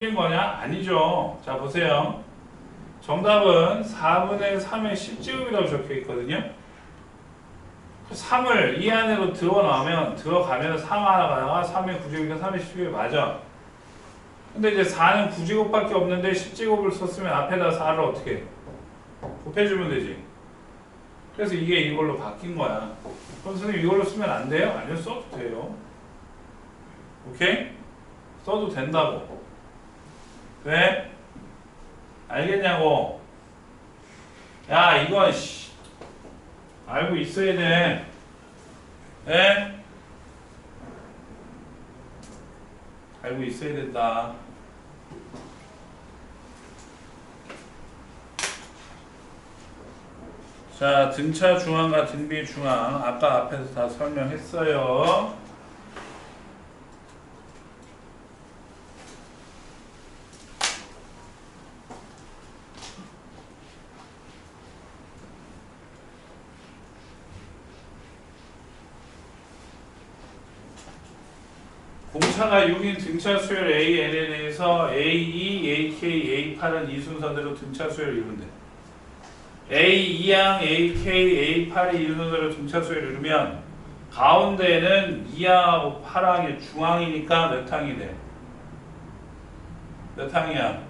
틀린 거냐? 아니죠. 자, 보세요. 정답은 4분의 3의 10제곱이라고 적혀 있거든요. 3을 이 안으로 들어가면 3 하나가 3의 9제곱이니까 3의 10제곱이 맞아. 근데 이제 4는 9제곱밖에 없는데 10제곱을 썼으면 앞에다 4를 어떻게 해? 곱해주면 되지. 그래서 이게 이걸로 바뀐 거야. 그럼 선생님 이걸로 쓰면 안 돼요? 아니요, 써도 돼요. 오케이? 써도 된다고. 왜? 알겠냐고. 야, 이건 알고 있어야 돼. 에? 알고 있어야 된다. 자, 등차 중앙과 등비 중앙. 아까 앞에서 다 설명했어요. 공차가 6인 등차 수열 AN에 대해서 A2, AK, A8은 이 순서대로 등차 수열을 이룬대. A2항, AK, A8이 이 순서대로 등차 수열을 이루면 가운데는 2항하고 8항이 중앙이니까 몇 항이 돼? 몇 항이야?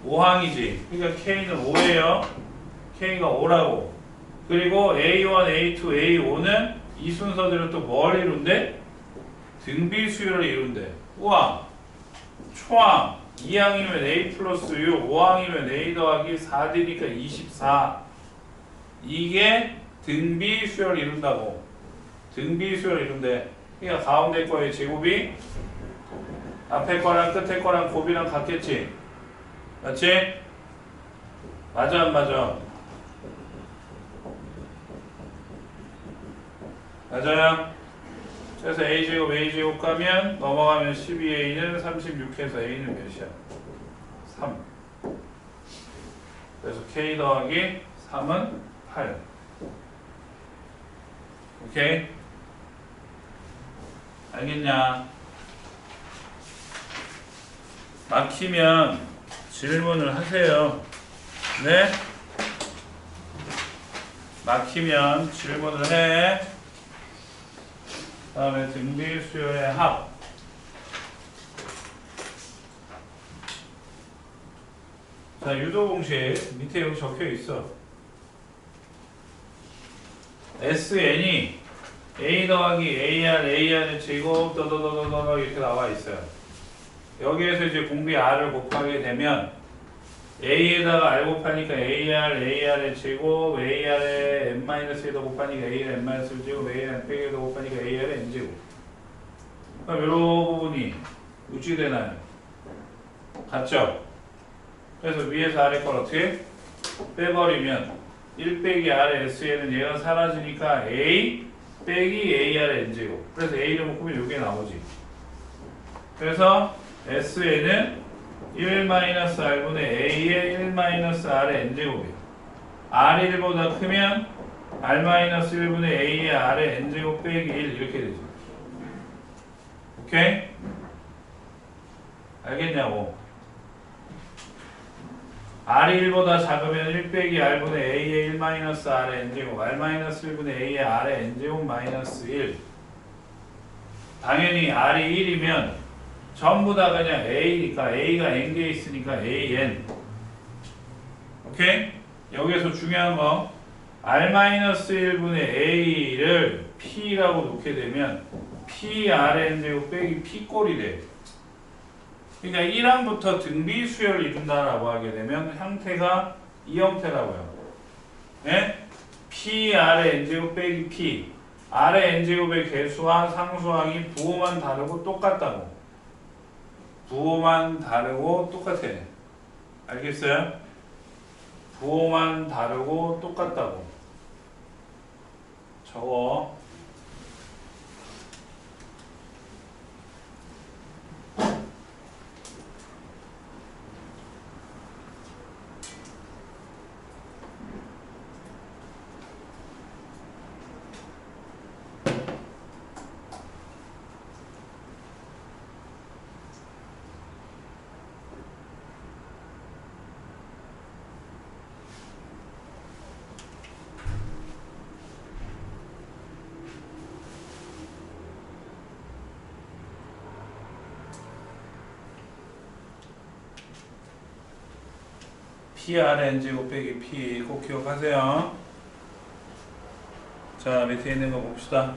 5항이지. 그러니까 K는 5예요. K가 5라고. 그리고 A1, A2, A5는 이 순서대로 또 뭘 이룬대? 등비 수열을 이룬대. 우와, 초항 2항이면 A 플러스 6, 5항이면 A 더하기 4되니까 24. 이게 등비 수열을 이룬다고. 등비 수열을 이룬대. 그러니까 가운데 거의 제곱이 앞에 거랑 끝에 거랑 곱이랑 같겠지. 맞지? 맞아 안 맞아? 맞아요? 그래서 A제곱 A제곱 가면 넘어가면 12A는 36해서 A는 몇이야? 3. 그래서 K 더하기 3은 8. 오케이? 알겠냐? 막히면 질문을 하세요. 네? 막히면 질문을 해. 다음에 등비 수열의 합. 자, 유도 공식 밑에 여기 적혀 있어. SN이 A 더하기 AR, AR의 제곱, 더더더더더 이렇게 나와 있어요. 여기에서 이제 공비 R을 곱하게 되면 A에다가 R 곱하니까 AR, AR의 제곱, AR의 N-1더 곱하니까 AR N-1 제곱, AR N 빼기 더 곱하니까 AR의 N제곱. 그럼 이런 부분이 유지되나요? 같죠? 그래서 위에서 아래 걸 어떻게? 빼버리면 1 빼기 R의 S에는 얘가 사라지니까 A 빼기 AR의 N제곱. 그래서 A를 묶으면 이게 나오지. 그래서 S에는 1-R분의 A의 1-R의 N제곱이에요. R이 1보다 크면 R-1분의 A의 R의 N제곱 빼기 1 이렇게 되죠. 오케이? 알겠냐고. R이 1보다 작으면 1 빼기 R분의 A의 1-R의 N제곱 R-1분의 A의 R의 N제곱 마이너스 1. 당연히 R이 1이면 전부 다 그냥 A니까 A가 N개 있으니까 AN. 오케이? 여기서 중요한 거 R-1분의 A를 P라고 놓게 되면 PRN제곱 빼기 P꼴이 돼. 그러니까 1항부터 등비 수열을 이룬다라고 하게 되면 형태가 이 형태라고요. 네? PR의 N제곱 빼기 P. R의 N제곱의 개수와 상수항이 부호만 다르고 똑같다고. 부호만 다르고 똑같아. 알겠어요? 부호만 다르고 똑같다고. 적어. PRN제곱 빼기 P 꼭 기억하세요. 자, 밑에 있는 거 봅시다.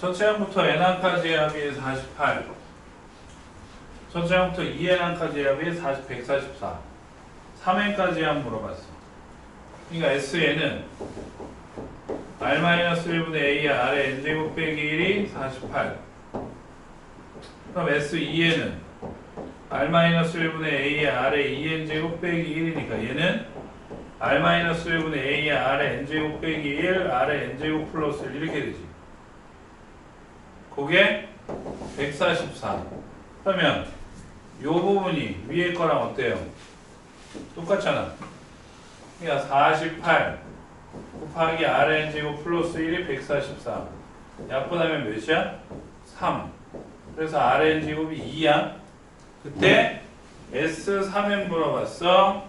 첫째 항부터 N항까지의 합이 48. 첫째 항부터 2N항까지의 합이 144. 3N까지의 합 물어봤어. 그러니까 SN은 R-1분의 A의 R의 N제곱 빼기 1이 48. 그럼 S2N은 R-1분의 A의 R의 2N제곱 빼기 1이니까 얘는 R-1분의 A의 R의 N제곱 빼기 1, R의 N제곱 플러스 1 이렇게 되지. 그게 144. 그러면 요 부분이 위에 거랑 어때요? 똑같잖아. 그러니까 48 곱하기 R의 N제곱 플러스 1이 144. 약분하면 몇이야? 3. 그래서 R의 N제곱이 2야. 그때 S3N 물어봤어.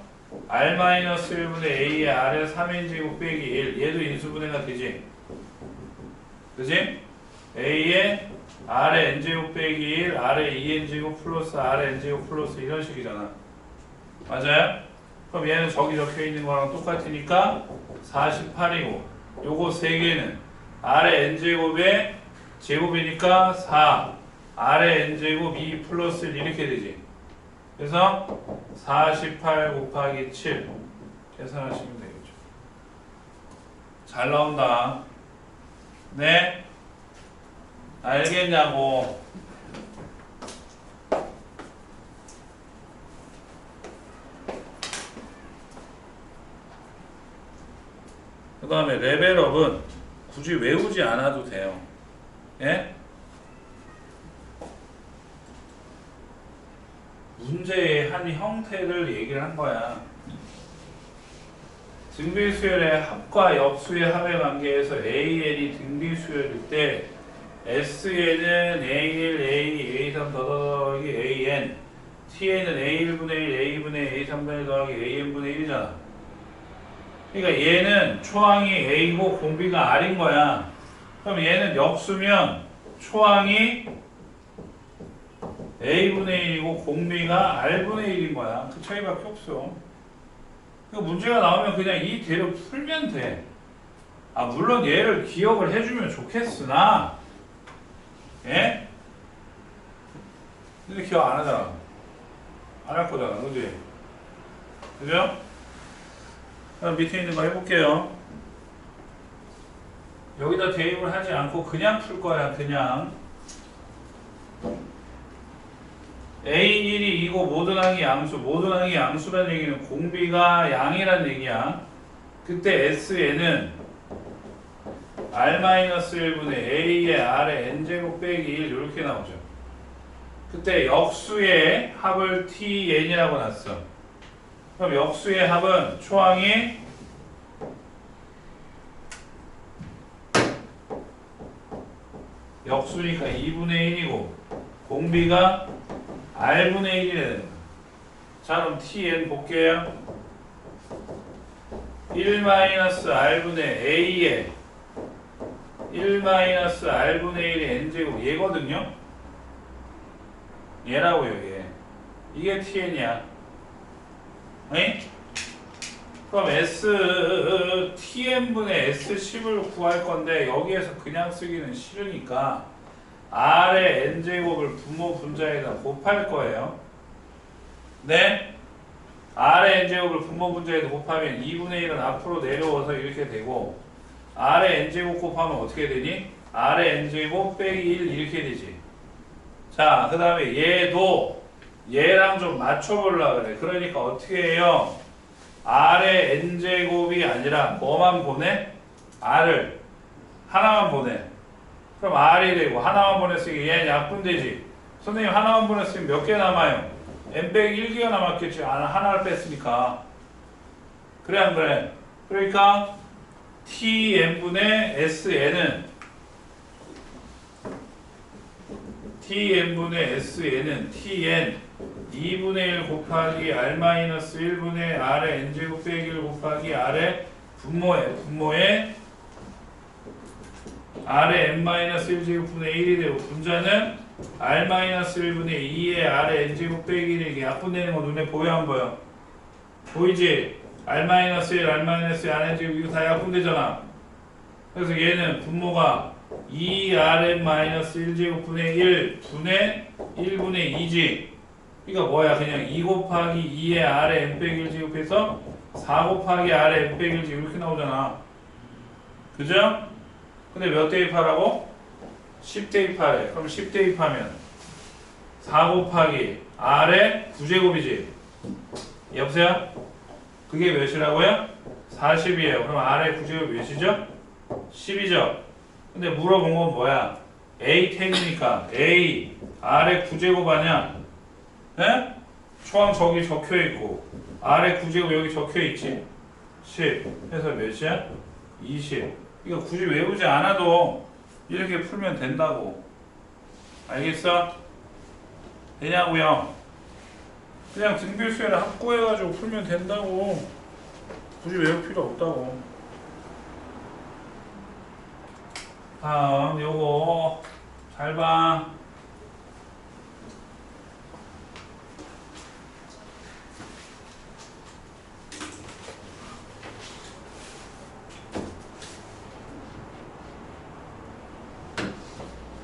R-1분의 A의 R의 3N제곱 빼기 1. 얘도 인수분해가 되지. 그지? A의 R의 N제곱 빼기 1, R의 2N제곱 플러스 R의 N제곱 플러스 이런 식이잖아. 맞아요? 그럼 얘는 저기 적혀있는 거랑 똑같으니까 48이고 요거 3개는 R의 N제곱의 제곱이니까 4 R의 N제곱 2 플러스 1 이렇게 되지. 그래서 48 곱하기 7 계산하시면 되겠죠. 잘 나온다. 네? 알겠냐고. 그 다음에 레벨업은 굳이 외우지 않아도 돼요. 예? 문제의 한 형태를 얘기를 한 거야. 등비수열의 합과 역수의 합의 관계에서 AL이 등비수열일 때 SN은 A1, A, A3 더하기 AN, TN은 A1분의 1, A분의 A3분의 1 더하기 AN분의 1이잖아. 그러니까 얘는 초항이 A고 공비가 R인 거야. 그럼 얘는 역수면 초항이 A분의 1이고 공비가 R분의 1인 거야. 그 차이밖에 없어. 그 문제가 나오면 그냥 이 대로 풀면 돼. 아, 물론 얘를 기억을 해주면 좋겠으나, 예? 근데 기억 안 하잖아. 안 할 거잖아. 그지? 그죠? 그럼 밑에 있는 거 해볼게요. 여기다 대입을 하지 않고 그냥 풀 거야. 그냥. A1이 이고 모든 항이 양수. 모든 항이 양수란 얘기는 공비가 양이란 얘기야. 그때 SN은 R-1분의 A의 R의 N제곱 빼기 1 이렇게 나오죠. 그때 역수의 합을 TN이라고 놨어. 그럼 역수의 합은 초항이 역수니까 2분의 1이고 공비가 R분의 1이래야 됩니다. 자, 그럼 TN 볼게요. 1-R분의 A에 1-R분의 1의 N제곱 얘거든요. 얘라고요, 얘. 이게 TN이야. 에? 그럼 TN분의 S10을 구할 건데 여기에서 그냥 쓰기는 싫으니까 R의 N제곱을 분모 분자에다 곱할 거예요. 네? R의 N제곱을 분모 분자에다 곱하면 2분의 1은 앞으로 내려와서 이렇게 되고 R의 N제곱 곱하면 어떻게 되니? R의 N제곱 빼기 1 이렇게 되지. 자, 그 다음에 얘도 얘랑 좀 맞춰보려고 그래. 그러니까 어떻게 해요? R의 N제곱이 아니라 뭐만 보내? R을 하나만 보내. 그럼 R이 되고 하나만 보냈으니까 얘는 약분되지. 선생님 하나만 보냈으면 몇 개 남아요? N 빼기 1개가 남았겠지. 하나를 뺐으니까. 그래 안 그래? 그러니까 TN분의 SN은 TN 2분의 1 곱하기 R-1분의 R의 N제곱 빼기 1 곱하기 R의 분모에 R의 n-1제곱분의 1이 되고 분자는 R-1분의 2의 R의 n제곱 빼기 1 이게 약분되는 거 눈에 보여 안 보여? 보이지? R-1, R-1, Rn제곱 이거 다 약분되잖아. 그래서 얘는 분모가 2Rn-1제곱분의 1 분의 1분의 2지. 그러니까 뭐야? 그냥 2 곱하기 2의 R의 n 빼기 1제곱해서 4 곱하기 R의 n 빼기 1제곱 이렇게 나오잖아. 그죠? 근데 몇 대입하라고? 10 대입하래. 그럼 10 대입하면 4 곱하기 R의 9제곱이지. 여보세요? 그게 몇이라고요? 40이에요. 그럼 R의 9제곱 몇이죠? 10이죠. 근데 물어본 건 뭐야? A 텐이니까 A R의 9제곱 아니야? 네? 초항 저기 적혀있고 R의 9제곱 여기 적혀있지. 10 해서 몇이야? 20. 이거 굳이 외우지 않아도 이렇게 풀면 된다고. 알겠어? 되냐고요? 그냥 등비수열을 합고해가지고 풀면 된다고. 굳이 외울 필요 없다고. 다음 요거 잘 봐.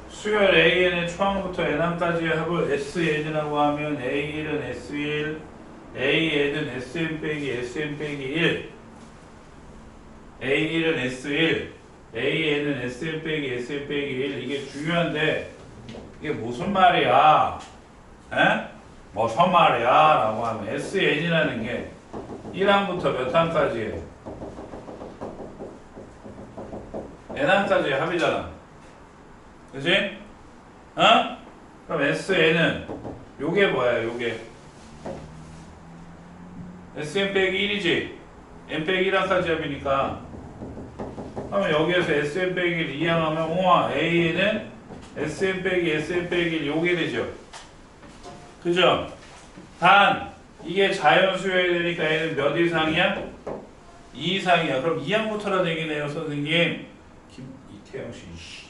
수열 AN의 초항부터 N항까지의 합을 SN이라고 하면 A1은 S1, AN은 SN 빼기 SN 빼기 1, A1은 S1, AN은 SN 빼기 SN 빼기 1. 이게 중요한데 이게 무슨 말이야? 에? 무슨 말이야? 라고 하면 SN이라는 게 1항부터 몇 항까지예요? N항까지의 합이잖아. 그치? 어? 그럼 SN은 요게 뭐야 요게 SN 빼기 1이지 N 빼기 1항까지 합이니까 그러면 여기에서 SN 빼기 1 이항하면 우와 AN은 SN 빼기 SN 빼기 1 요게 되죠. 그죠? 단 이게 자연수여야 되니까 얘는 몇 이상이야? 2 이상이야. 그럼 2항부터라 되겠네요 선생님. 이태영씨.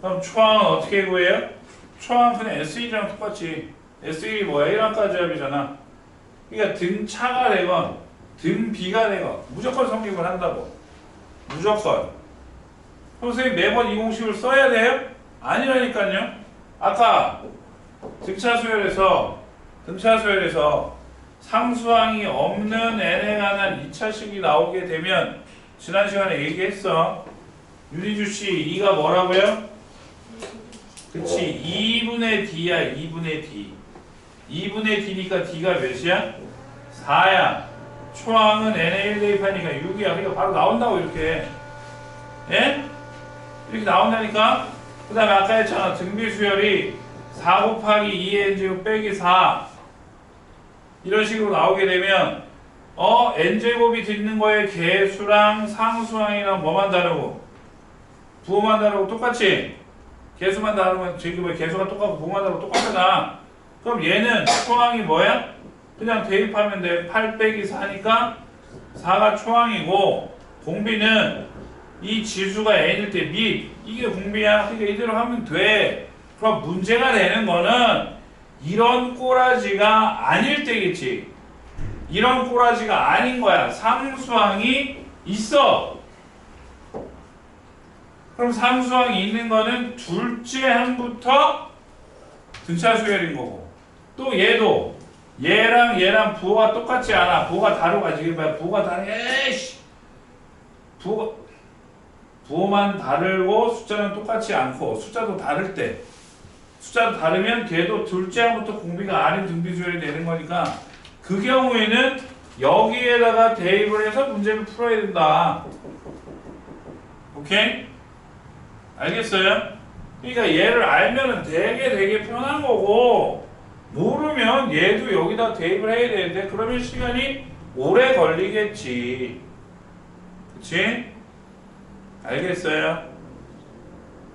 그럼 초항은 어떻게 구해요? 초항은 그냥 S1이랑 똑같지. S1이 뭐야? 1항까지 합이잖아. 그러니까 등차가 되건 등비가 되건 무조건 성립을 한다고. 무조건. 그럼 선생님 매번 이 공식을 써야 돼요? 아니라니까요. 아까 등차수열에서 상수항이 없는 n에 관한 2차식이 나오게 되면 지난 시간에 얘기했어. 유리주씨 2가 뭐라고요? 그치 2분의 d야. 2분의 d 2분의 d니까 d가 몇이야? 4야. 초항은 n에 1 대입하니까 6이야. 그러니까 바로 나온다고 이렇게. 예? 이렇게 나온다니까. 그 다음에 아까 했잖아. 등비수열이 4 곱하기 2의 n제곱 빼기 4 이런 식으로 나오게 되면 n제곱이 있는 거에 개수랑 상수항이랑 뭐만 다르고 부호만 다르고 똑같이 개수만 다르면 지금 개수가 똑같고 부호만 다르고 똑같잖아. 그럼 얘는 초항이 뭐야? 그냥 대입하면 돼. 8 빼기 4니까 4가 초항이고 공비는 이 지수가 n일 때 및 이게 공비야. 그러니까 이대로 하면 돼. 그럼 문제가 되는 거는 이런 꼬라지가 아닐 때겠지. 이런 꼬라지가 아닌 거야. 상수항이 있어. 그럼 상수항이 있는 거는 둘째 항부터 등차수열인 거고 또 얘도 얘랑 부호가 똑같지 않아. 부호가 다르고 지금 뭐야? 부호가 다르게 부호만 다르고 숫자는 똑같지 않고 숫자도 다를 때 숫자도 다르면 걔도 둘째 항부터 공비가 아닌 등비수열이 되는 거니까 그 경우에는 여기에다가 대입을 해서 문제를 풀어야 된다. 오케이? 알겠어요? 그러니까 얘를 알면은 되게 편한 거고 모르면 얘도 여기다 대입을 해야 되는데 그러면 시간이 오래 걸리겠지. 그치? 알겠어요?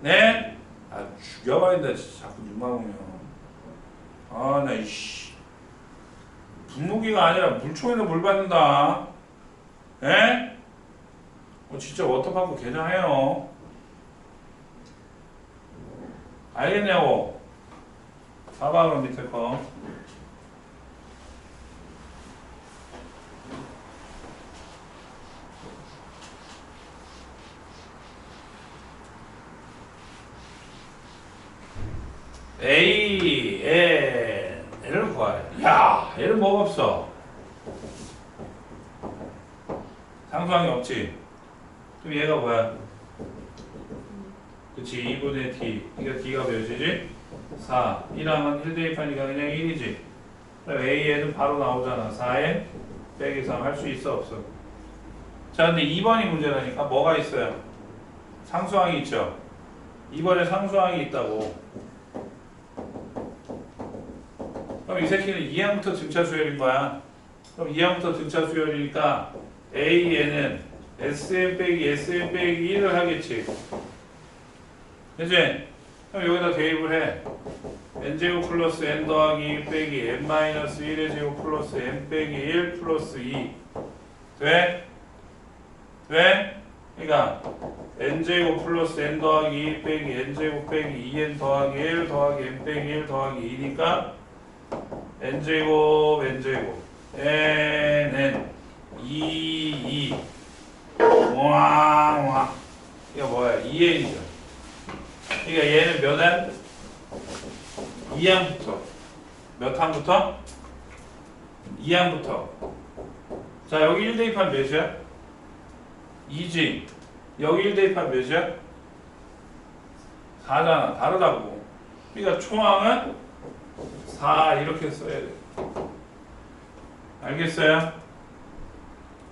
네? 아 죽여버린다 진짜 자꾸 눈만 보면. 아 나 이씨 분무기가 아니라 물총에서 물 받는다. 에? 진짜 워터파크 개장해요. 알겠냐고. 봐봐 그럼 밑에 거. A, N, N을 구하래. 야, 얘는 뭐가 없어? 상수항이 없지? 그럼 얘가 뭐야? 그치, 2분의 D. 그러니까 D가 몇이지? 4. 1항은 1 대입하니까 그냥 1이지. 그럼 A에는 바로 나오잖아. 4N 빼기 3 할 수 있어, 없어? 자, 근데 2번이 문제라니까 뭐가 있어요? 상수항이 있죠? 2번에 상수항이 있다고. 그럼 이 새끼는 2항부터 등차 수열인 거야. 그럼 2항부터 등차 수열이니까 AN은 SN 빼기 SN 빼기 1을 하겠지. 그치? 그럼 여기다 대입을 해. n제곱 플러스 n 더하기 1 빼기 n 마이너스 1의 제곱 플러스 n 빼기 1 플러스 2 돼? 돼? 그러니까 n제곱 플러스 n 더하기 1 빼기 n제곱 빼기 2n 더하기 1 더하기 n 빼기 1 더하기 2니까 n제곱 n은 2 와 이거 뭐야 2n이죠. 그러니까 얘는 몇 안? 2항부터 몇 항부터? 2항부터. 자 여기 1 대입하면 몇이야? 2지. 여기 1 대입하면 몇이야? 4잖아. 다르다고. 그러니까 총항은 4 이렇게 써야 돼. 알겠어요?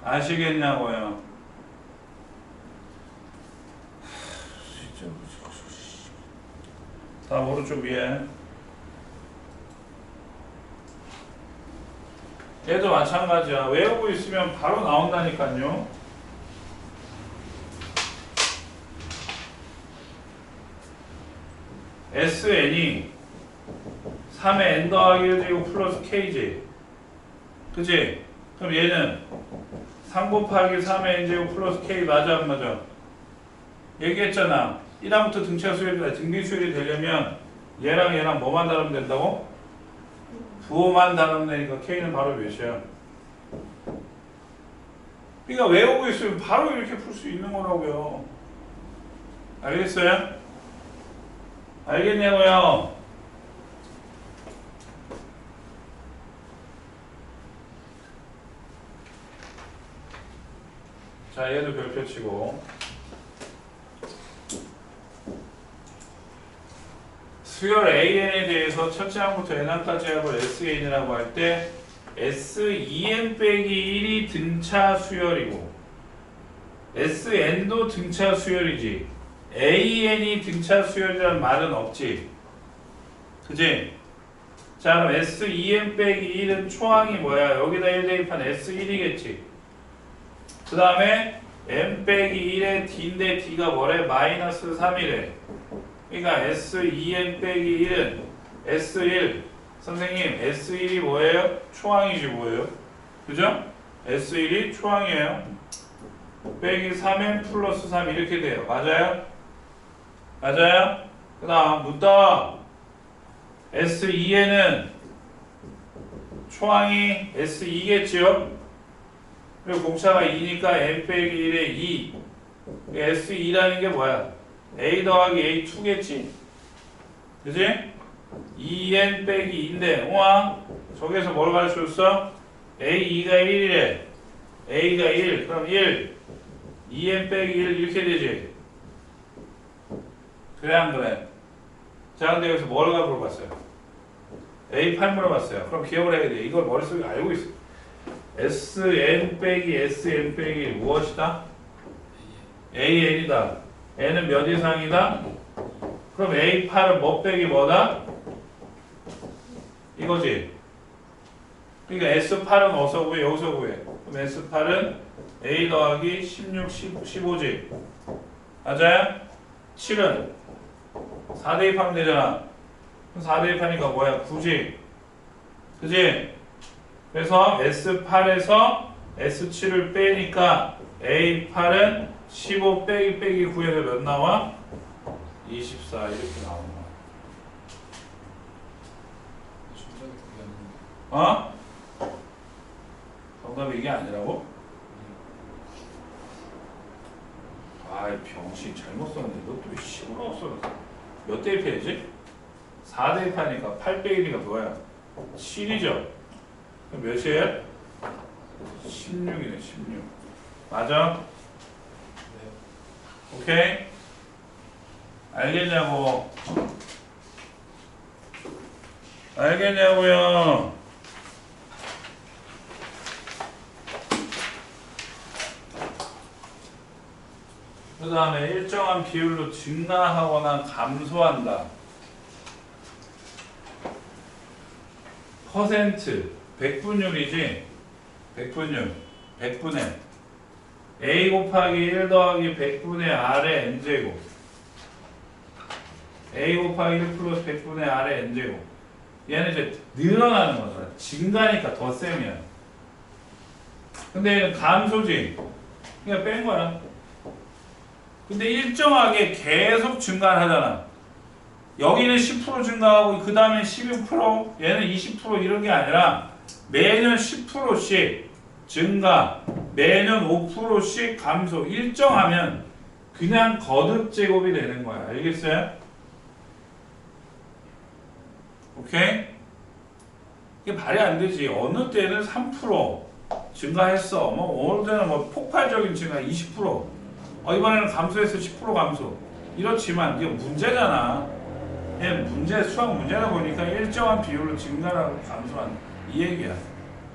아시겠냐고요? 다 오른쪽 위에. 얘도 마찬가지야. 외우고 있으면 바로 나온다니까요. SN이 3의 n 더하기 1제곱 플러스 kj. 그치? 그럼 얘는 3 곱하기 3의 n제곱 플러스 k 맞아 안 맞아? 얘기했잖아. 1항부터 등차 수열이다. 등비 수열이 되려면 얘랑 뭐만 다르면 된다고? 부호만 다르면 되니까 k는 바로 몇이야? 그러니까 외우고 있으면 바로 이렇게 풀 수 있는 거라고요. 알겠어요? 알겠냐고요? 자, 얘도 별표 치고. 수열 AN에 대해서 첫째 항부터 n항까지 하고 SN이라고 할 때 SEN 빼기 1이 등차 수열이고 SN도 등차 수열이지 AN이 등차 수열이라는 말은 없지. 그지? 자 그럼 SEN 빼기 1은 초항이 뭐야? 여기다 1 대입한 S1이겠지. 그 다음에 n 빼기 1의 d인데 d가 뭐래? 마이너스 3이래. 그러니까 S2n 빼기 1은 S1. 선생님 S1이 뭐예요? 초항이지 뭐예요? 그죠? S1이 초항이에요. 빼기 3n 플러스 3 이렇게 돼요. 맞아요? 맞아요? 그 다음 묻다. S2n은 초항이 S2겠지요? 그리고 공차가 2니까 n 빼기 1의 2. S2라는 게 뭐야? A 더하기 A2겠지. 그지? 2n 빼기 2인데 우와 저기서 뭘 가르쳐줬어? A2가 1이래. A가 1 그럼 1 2n 빼기 1 이렇게 되지. 그래 안 그래? 자 근데 여기서 뭘 갖고 물어봤어요? A8 물어봤어요. 그럼 기억을 해야 돼. 이걸 머릿속에 알고 있어. Sn 빼기 Sn 빼기 1 무엇이다? AN이다. n은 몇 이상이다? 그럼 A8은 뭐 빼기 뭐다? 이거지. 그러니까 S8은 어디서 구해? 여기서 구해. 그럼 S8은 A 더하기 16, 15지. 맞아요? 7은 4 대입하면 되잖아. 그럼 4 대입하니까 뭐야? 9지. 그지? 그래서 S8에서 S7을 빼니까 A8은 15 빼기 9에서 몇 나와? 24 이렇게 나오는 거야. 어? 정답이 이게 아니라고? 아이 병신 잘못 썼는데 너 또 10으로 썼어. 몇 대입해야지? 4 대입하니까 8 빼기니까 뭐야? 7이죠? 그럼 몇이에요? 16이네 16. 맞아? 네. 오케이? 알겠냐고? 알겠냐고요? 그 다음에 일정한 비율로 증가하거나 감소한다. 퍼센트, 백분율이지? 백분율, 100분의 A 곱하기 1 더하기 100분의 R의 N제곱 A 곱하기 1 플러스 100분의 R의 N제곱 얘는 이제 늘어나는 거잖아. 증가니까 더 세면. 근데 얘는 감소지. 그냥 뺀 거야. 근데 일정하게 계속 증가를 하잖아. 여기는 10% 증가하고 그 다음에 12% 얘는 20% 이런 게 아니라 매년 10%씩 증가, 매년 5%씩 감소. 일정하면 그냥 거듭 제곱이 되는 거야. 알겠어요? 오케이? 이게 말이 안 되지. 어느 때는 3% 증가했어. 어느 때는 폭발적인 증가 20%. 이번에는 감소해서 10% 감소. 이렇지만 이게 문제잖아. 얘 문제, 수학 문제다 보니까 일정한 비율로 증가하고 감소한다. 이 얘기야.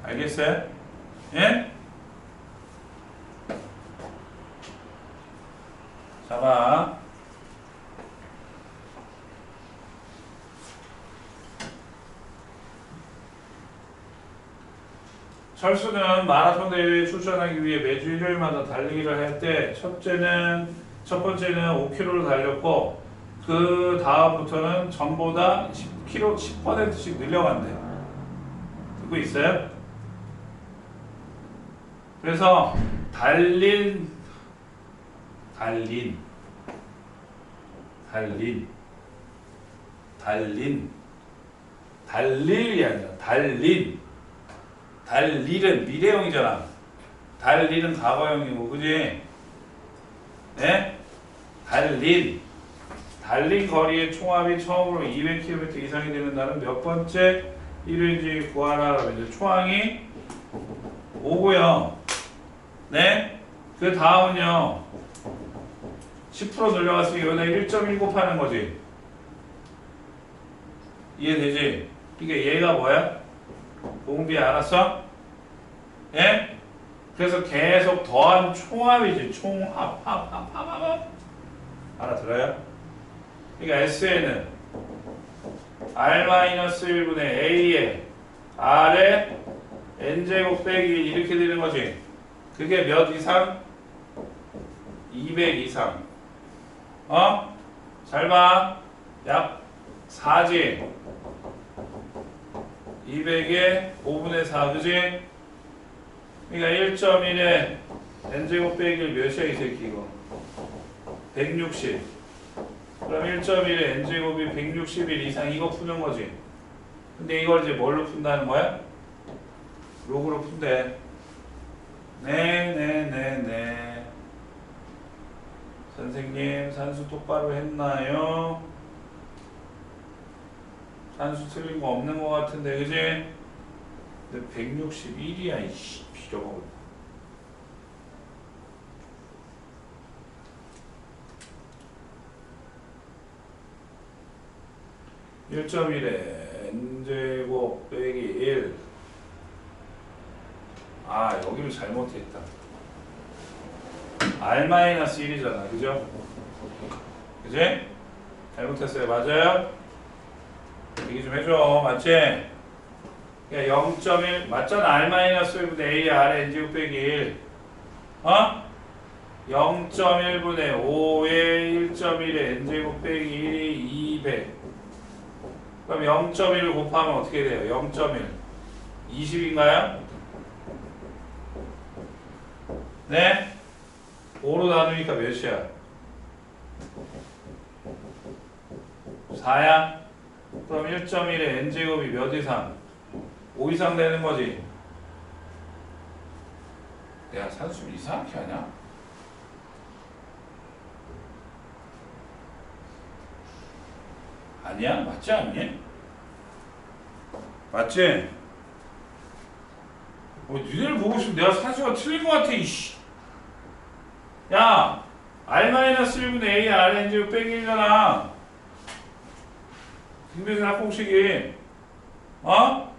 알겠어요? 예? 자, 봐. 철수는 마라톤 대회에 출전하기 위해 매주 일요일마다 달리기를 할 때 첫 번째는 5km를 달렸고 그 다음부터는 전보다 10km, 10%씩 늘려간대. 듣고 있어요? 그래서 달릴이 아니라 달릴은 미래형이잖아. 달릴은 과거형이고, 그지? 네? 달린 거리의 총합이 처음으로 200km 이상이 되는 날은 몇 번째 일요일인지 구하라. 이제 초항이 5고요. 네? 그 다음은요. 10% 늘려갔으니까 여기다 1.1 곱하는 거지. 이해되지? 이게 얘가 뭐야? 공비 알았어? 예? 그래서 계속 더한 총합이지. 총합. 알아들어요? 그러니까 S에는 R-1분의 A에 R에 N제곱 빼기 이렇게 되는 거지. 그게 몇 이상? 200 이상. 잘 봐. 약 4지. 200에 5분의 4, 그지? 그러니까 1.1에 N제곱 빼기 몇이야, 이 새끼, 이거? 160. 그럼 1.1에 N제곱이 161 이상, 이거 푸는 거지. 근데 이걸 이제 뭘로 푼다는 거야? 로그로 푼대. 네. 선생님, 산수 똑바로 했나요? 산수 틀린 거 없는 거 같은데, 그지? 근데 161이야, 이씨, 필요가 없다. 1.1에 N제곱 빼기 1. 여기를 잘못했다. R-1이잖아, 그죠? 그지? 잘못했어요, 맞아요? 얘기 좀 해줘, 맞지? 0.1 맞잖아. R-1분의 A, R의 N제곱 빼기 1. 0.1분의 5에 1.1의 N제곱 빼기 1이 200. 그럼 0.1을 곱하면 어떻게 돼요? 0.1 20인가요? 네? 5로 나누니까 몇이야? 4야? 그럼 1.1에 n제곱이 몇 이상? 5 이상 되는 거지. 내가 산수 이상하게 하냐? 아니야? 맞지 않니? 맞지? 니들 보고 싶으면 내가 산수가 틀린 거 같아, 이씨. 야! R-1분의 A, Rn제곱 빼기 1잖아. 등비상 공식이. 어?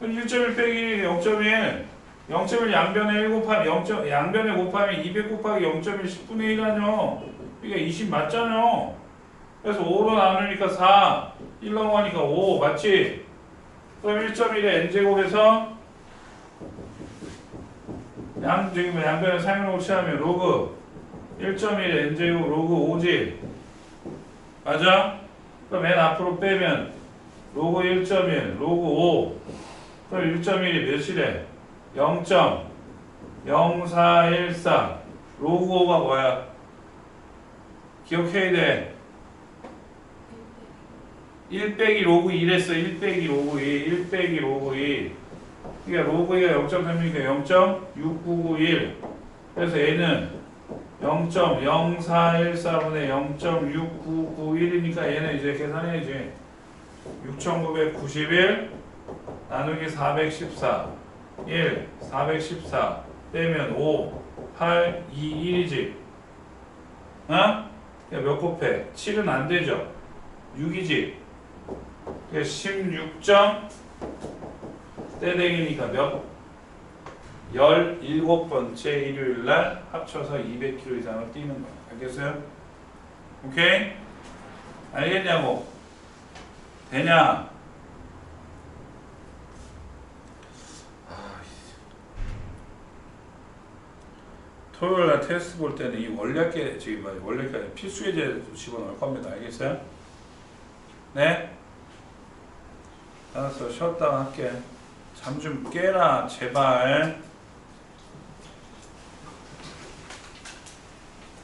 1.1 빼기 0.1. 0.1 양변에 1 곱하면 0. 양변에 곱하면 200 곱하기 0.1 10분의 1 하뇨. 그러니까 20 맞잖아. 그래서 5로 나누니까 4. 1 넘어가니까 5. 맞지? 그럼 1.1에 n제곱에서 양변에 상용을 취하면 로그 1.1에 n제곱 로그 5지. 맞아? 그럼 n 앞으로 빼면 로그 1.1 로그 5. 그럼 1.1이 몇이래? 0.0414. 로그 5가 뭐야? 기억해야 돼. 1 빼기 로그 2 했어. 1 빼기 로그 2. 1 빼기 로그 2. 그러니까 로그 2가 0.3이니까 0.6991. 그래서 얘는 0.0414분의 0.6991이니까 얘는 이제 계산해야지. 6991 나누기 414. 1, 414 빼면 5, 8, 2, 1이지. 어? 몇 곱해? 7은 안 되죠. 6이지. 16점 떼대기니까 몇? 17번째 일요일날 합쳐서 200km 이상을 뛰는 거야. 알겠어요? 오케이? 알겠냐고? 되냐? 토요일날 테스트 볼 때는 이 원래께 지금 원래까지 필수 예제 집어넣을 겁니다. 알겠어요? 네? 알았어. 쉬었다 할게. 잠 좀 깨라 제발.